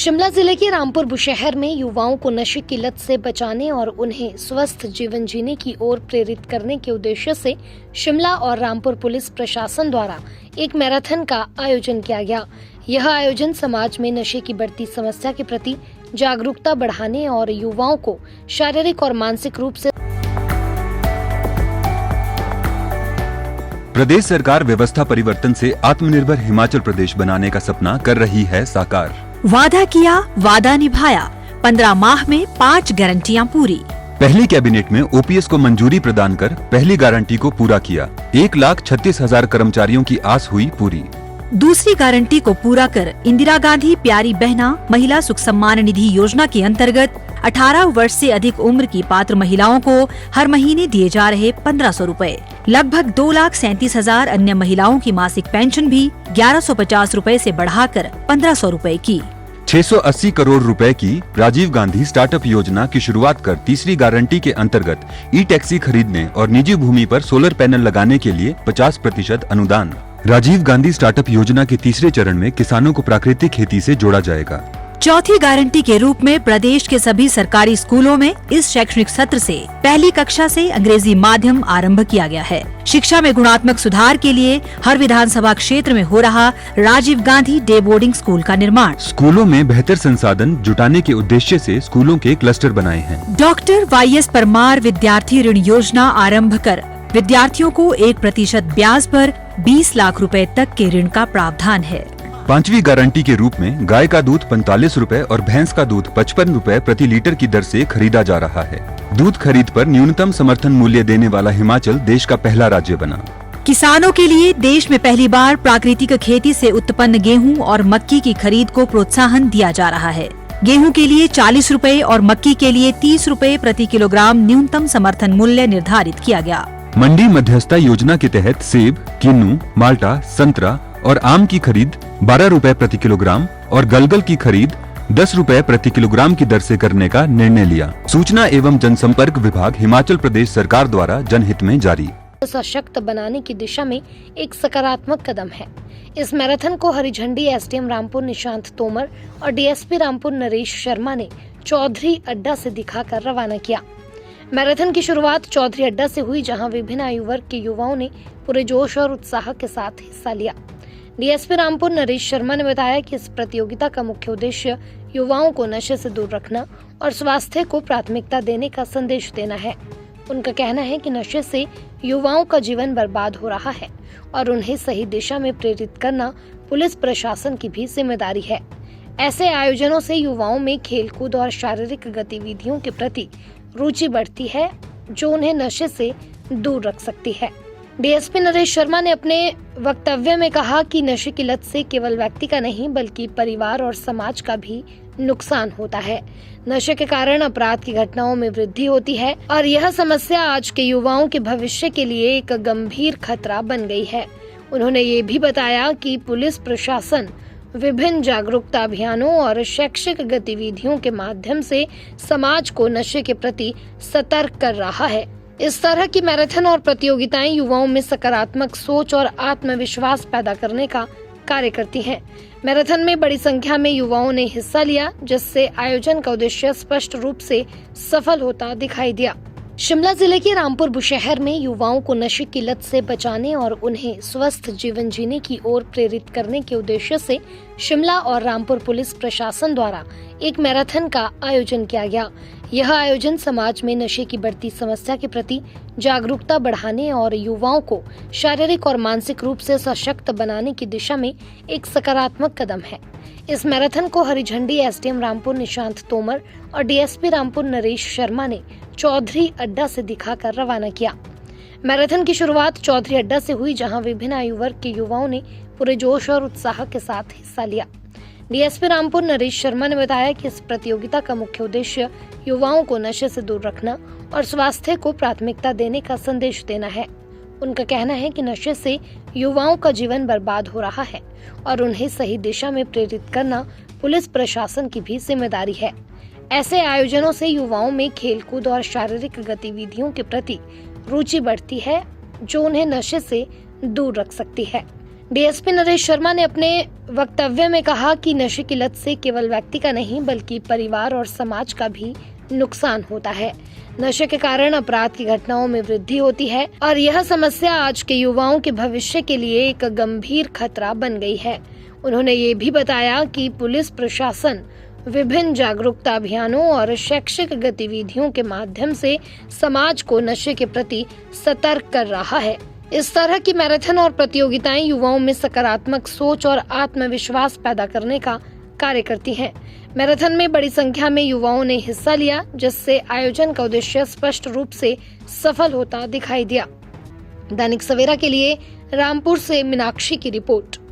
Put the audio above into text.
शिमला जिले के रामपुर बुशहर में युवाओं को नशे की लत से बचाने और उन्हें स्वस्थ जीवन जीने की ओर प्रेरित करने के उद्देश्य से शिमला और रामपुर पुलिस प्रशासन द्वारा एक मैराथन का आयोजन किया गया। यह आयोजन समाज में नशे की बढ़ती समस्या के प्रति जागरूकता बढ़ाने और युवाओं को शारीरिक और मानसिक रूप से प्रदेश सरकार व्यवस्था परिवर्तन से आत्मनिर्भर हिमाचल प्रदेश बनाने का सपना कर रही है साकार। वादा किया, वादा निभाया। 15 माह में 5 गारंटियां पूरी। पहली कैबिनेट में ओपीएस को मंजूरी प्रदान कर पहली गारंटी को पूरा किया। 1,36,000 कर्मचारियों की आस हुई पूरी। दूसरी गारंटी को पूरा कर इंदिरा गांधी प्यारी बहना महिला सुख सम्मान निधि योजना के अंतर्गत 18 वर्ष से अधिक उम्र की पात्र महिलाओं को हर महीने दिए जा रहे 1,500 रूपए। लगभग 2,37,000 अन्य महिलाओं की मासिक पेंशन भी 1,150 रूपए से बढ़ाकर 1,500 रूपए की। 680 करोड़ रुपए की राजीव गांधी स्टार्टअप योजना की शुरुआत कर तीसरी गारंटी के अंतर्गत ई टैक्सी खरीदने और निजी भूमि पर सोलर पैनल लगाने के लिए 50% अनुदान। राजीव गांधी स्टार्टअप योजना के तीसरे चरण में किसानों को प्राकृतिक खेती से जोड़ा जाएगा। चौथी गारंटी के रूप में प्रदेश के सभी सरकारी स्कूलों में इस शैक्षणिक सत्र से पहली कक्षा से अंग्रेजी माध्यम आरंभ किया गया है। शिक्षा में गुणात्मक सुधार के लिए हर विधानसभा क्षेत्र में हो रहा Rajiv Gandhi day boarding school का निर्माण। स्कूलों में बेहतर संसाधन जुटाने के उद्देश्य से स्कूलों के क्लस्टर बनाए हैं। डॉक्टर YS परमार विद्यार्थी ऋण योजना आरंभ कर विद्यार्थियों को 1% ब्याज पर 20 लाख रुपए तक के ऋण का प्रावधान है। 5वीं गारंटी के रूप में गाय का दूध 45 रुपए और भैंस का दूध 55 रुपए प्रति लीटर की दर से खरीदा जा रहा है। दूध खरीद पर न्यूनतम समर्थन मूल्य देने वाला हिमाचल देश का पहला राज्य बना। किसानों के लिए देश में पहली बार प्राकृतिक खेती से उत्पन्न गेहूं और मक्की की खरीद को प्रोत्साहन दिया जा रहा है। गेहूं के लिए 40 रुपए और मक्की के लिए 30 रुपए प्रति किलोग्राम न्यूनतम समर्थन मूल्य निर्धारित किया गया। मंडी मध्यस्थता योजना के तहत सेब, किन्नू, माल्टा, संतरा और आम की खरीद 12 रुपए प्रति किलोग्राम और गलगल की खरीद 10 रुपए प्रति किलोग्राम की दर से करने का निर्णय लिया। सूचना एवं जनसंपर्क विभाग हिमाचल प्रदेश सरकार द्वारा जनहित में जारी। सशक्त बनाने की दिशा में एक सकारात्मक कदम है। इस मैराथन को हरी झंडी एसडीएम रामपुर निशांत तोमर और डीएसपी रामपुर नरेश शर्मा ने चौधरी अड्डा से दिखाकर रवाना किया। मैराथन की शुरुआत चौधरी अड्डा से हुई, जहां विभिन्न आयु वर्ग के युवाओं ने पूरे जोश और उत्साह के साथ हिस्सा लिया। डीएसपी रामपुर नरेश शर्मा ने बताया कि इस प्रतियोगिता का मुख्य उद्देश्य युवाओं को नशे से दूर रखना और स्वास्थ्य को प्राथमिकता देने का संदेश देना है। उनका कहना है कि नशे से युवाओं का जीवन बर्बाद हो रहा है और उन्हें सही दिशा में प्रेरित करना पुलिस प्रशासन की भी जिम्मेदारी है। ऐसे आयोजनों से युवाओं में खेलकूद और शारीरिक गतिविधियों के प्रति रुचि बढ़ती है, जो उन्हें नशे से दूर रख सकती है। डीएसपी नरेश शर्मा ने अपने वक्तव्य में कहा कि नशे की लत से केवल व्यक्ति का नहीं बल्कि परिवार और समाज का भी नुकसान होता है। नशे के कारण अपराध की घटनाओं में वृद्धि होती है और यह समस्या आज के युवाओं के भविष्य के लिए एक गंभीर खतरा बन गई है। उन्होंने ये भी बताया कि पुलिस प्रशासन विभिन्न जागरूकता अभियानों और शैक्षिक गतिविधियों के माध्यम से समाज को नशे के प्रति सतर्क कर रहा है। इस तरह की मैराथन और प्रतियोगिताएं युवाओं में सकारात्मक सोच और आत्मविश्वास पैदा करने का कार्य करती हैं। मैराथन में बड़ी संख्या में युवाओं ने हिस्सा लिया, जिससे आयोजन का उद्देश्य स्पष्ट रूप से सफल होता दिखाई दिया। शिमला जिले के रामपुर बुशहर में युवाओं को नशे की लत से बचाने और उन्हें स्वस्थ जीवन जीने की ओर प्रेरित करने के उद्देश्य से शिमला और रामपुर पुलिस प्रशासन द्वारा एक मैराथन का आयोजन किया गया। यह आयोजन समाज में नशे की बढ़ती समस्या के प्रति जागरूकता बढ़ाने और युवाओं को शारीरिक और मानसिक रूप से सशक्त बनाने की दिशा में एक सकारात्मक कदम है। इस मैराथन को हरी झंडी एसडीएम रामपुर निशांत तोमर और डीएसपी रामपुर नरेश शर्मा ने चौधरी अड्डा से दिखाकर रवाना किया। मैराथन की शुरुआत चौधरी अड्डा से हुई, जहां विभिन्न आयु वर्ग के युवाओं ने पूरे जोश और उत्साह के साथ हिस्सा लिया। डीएसपी रामपुर नरेश शर्मा ने बताया कि इस प्रतियोगिता का मुख्य उद्देश्य युवाओं को नशे से दूर रखना और स्वास्थ्य को प्राथमिकता देने का संदेश देना है। उनका कहना है कि नशे से युवाओं का जीवन बर्बाद हो रहा है और उन्हें सही दिशा में प्रेरित करना पुलिस प्रशासन की भी जिम्मेदारी है। ऐसे आयोजनों से युवाओं में खेलकूद और शारीरिक गतिविधियों के प्रति रुचि बढ़ती है, जो उन्हें नशे से दूर रख सकती है। डीएसपी नरेश शर्मा ने अपने वक्तव्य में कहा कि नशे की लत से केवल व्यक्ति का नहीं बल्कि परिवार और समाज का भी नुकसान होता है। नशे के कारण अपराध की घटनाओं में वृद्धि होती है और यह समस्या आज के युवाओं के भविष्य के लिए एक गंभीर खतरा बन गई है। उन्होंने ये भी बताया कि पुलिस प्रशासन विभिन्न जागरूकता अभियानों और शैक्षिक गतिविधियों के माध्यम से समाज को नशे के प्रति सतर्क कर रहा है। इस तरह की मैराथन और प्रतियोगिताएं युवाओं में सकारात्मक सोच और आत्मविश्वास पैदा करने का कार्य करती हैं। मैराथन में बड़ी संख्या में युवाओं ने हिस्सा लिया, जिससे आयोजन का उद्देश्य स्पष्ट रूप से सफल होता दिखाई दिया। दैनिक सवेरा के लिए रामपुर से मीनाक्षी की रिपोर्ट।